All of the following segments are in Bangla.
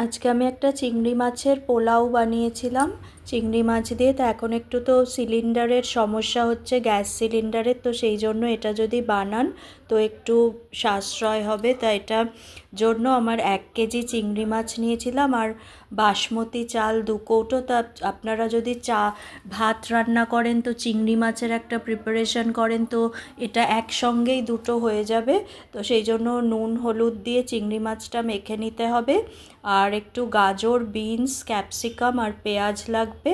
আজকে আমি একটা চিংড়ি মাছের পোলাও বানিয়েছিলাম চিংড়ি মাছ দিয়ে। তো এখন একটু তো সিলিন্ডারের সমস্যা হচ্ছে, গ্যাস সিলিন্ডারের, তো সেই জন্য এটা যদি বানান তো একটু সাশ্রয় হবে। তাই এটা জন্য আমার 1 কেজি চিংড়ি মাছ নিয়েছিলাম আর বাসমতি চাল 2 কৌটো। তা আপনারা যদি ভাত রান্না করেন তো চিংড়ি মাছের একটা প্রিপারেশন করেন তো এটা একসঙ্গেই দুটো হয়ে যাবে। তো সেই জন্য নুন হলুদ দিয়ে চিংড়ি মাছটা মেখে নিতে হবে। আর একটু গাজর, বিনস, ক্যাপসিকাম আর পেঁয়াজ লাগবে।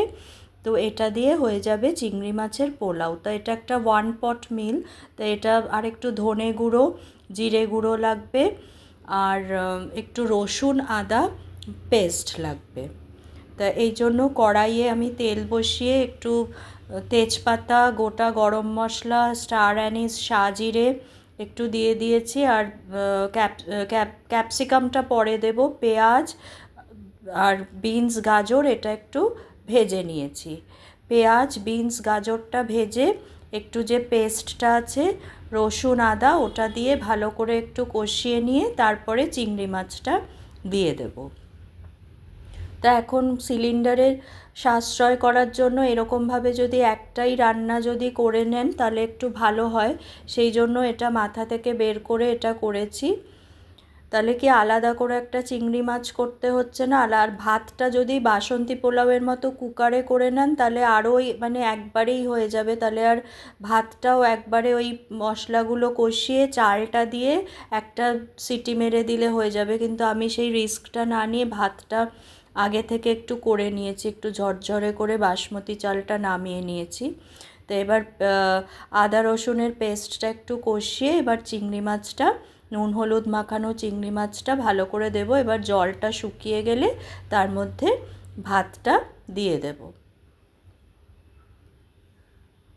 তো এটা দিয়ে হয়ে যাবে চিংড়ি মাছের পোলাও। তো এটা একটা 1 পট মিল। তো এটা আর একটু ধনে গুঁড়ো, জিরে গুঁড়ো লাগবে আর একটু রসুন আদা পেস্ট লাগবে। তা এই জন্য কড়াইয়ে আমি তেল বসিয়ে একটু তেজপাতা, গোটা গরম মশলা, স্টার অ্যানিস, সাজিরে একটু দিয়ে দিয়েছি। আর ক্যাপসিকামটা পরে দেব। পেঁয়াজ আর বিনস, গাজর এটা একটু ভেজে নিয়েছি। পেঁয়াজ, বিনস, গাজরটা ভেজে একটু যে পেস্টটা আছে রসুন আদা ওটা দিয়ে ভালো করে একটু কষিয়ে নিয়ে তারপরে চিংড়ি মাছটা দিয়ে দেব। তা এখন সিলিন্ডারের সাশ্রয় করার জন্য এরকমভাবে যদি একটাই রান্না যদি করে নেন তাহলে একটু ভালো হয়। সেই জন্য এটা মাথা থেকে বের করে এটা করেছি। তাহলে কি আলাদা করে একটা চিংড়ি মাছ করতে হচ্ছে না। আর ভাতটা যদি বাসন্তী পোলাওয়ের মতো কুকারে করে নেন তাহলে আরোই মানে একবারেই হয়ে যাবে। তাহলে আর ভাতটাও একবারে ওই মশলাগুলো কষিয়ে চালটা দিয়ে একটা সিটি মেরে দিলে হয়ে যাবে। কিন্তু আমি সেই রিস্কটা না নিয়ে ভাতটা আগে থেকে একটু করে নিয়েছি, একটু ঝরঝরে করে বাসমতি চালটা নামিয়ে নিয়েছি। তো এবার আদা রসুনের পেস্টটা একটু কষিয়ে এবার চিংড়ি মাছটা, নুন হলুদ মাখানো চিংড়ি মাছটা ভালো করে দেব। এবার জলটা শুকিয়ে গেলে তার মধ্যে ভাতটা দিয়ে দেব।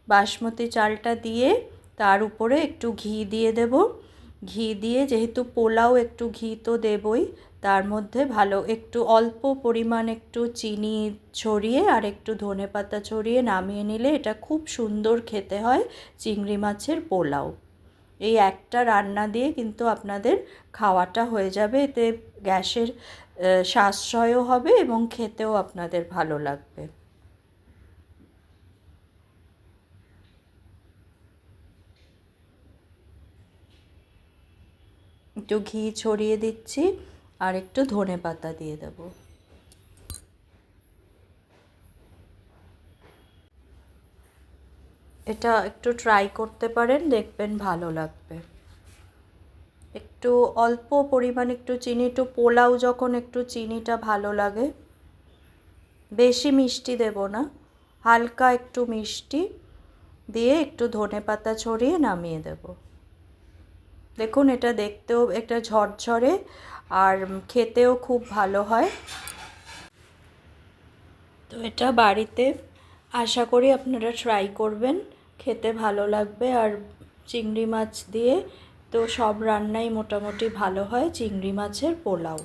বাসমতি চালটা দিয়ে তার উপরে একটু ঘি দিয়ে দেব। ঘি দিয়ে, যেহেতু পোলাও একটু ঘি তো দেবই, তার মধ্যে ভালো একটু অল্প পরিমাণ একটু চিনি ছড়িয়ে আর একটু ধনেপাতা ছড়িয়ে নামিয়ে নিলে এটা খুব সুন্দর খেতে হয় চিংড়ি মাছের পোলাও। এই একটা রান্না দিয়ে কিন্তু আপনাদের খাওয়াটা হয়ে যাবে। এতে গ্যাসের সাশ্রয়ও হবে এবং খেতেও আপনাদের ভালো লাগবে। একটু ঘি ছড়িয়ে দিচ্ছি আর একটু ধনেপাতা দিয়ে দেব। এটা একটু ট্রাই করতে পারেন, দেখবেন ভালো লাগবে। একটু অল্প পরিমাণ একটু চিনি, একটু পোলাও যখন একটু চিনিটা ভালো লাগে। বেশি মিষ্টি দেব না, হালকা একটু মিষ্টি দিয়ে একটু ধনেপাতা ছড়িয়ে নামিয়ে দেব। দেখুন এটা দেখতেও একটা ঝরঝরে আর খেতেও খুব ভালো হয়। তো এটা বাড়িতে আশা করি আপনারা ট্রাই করবেন, খেতে ভালো লাগবে। আর চিংড়ি মাছ দিয়ে তো সব রান্নাই মোটামুটি ভালো হয় চিংড়ি মাছের পোলাও।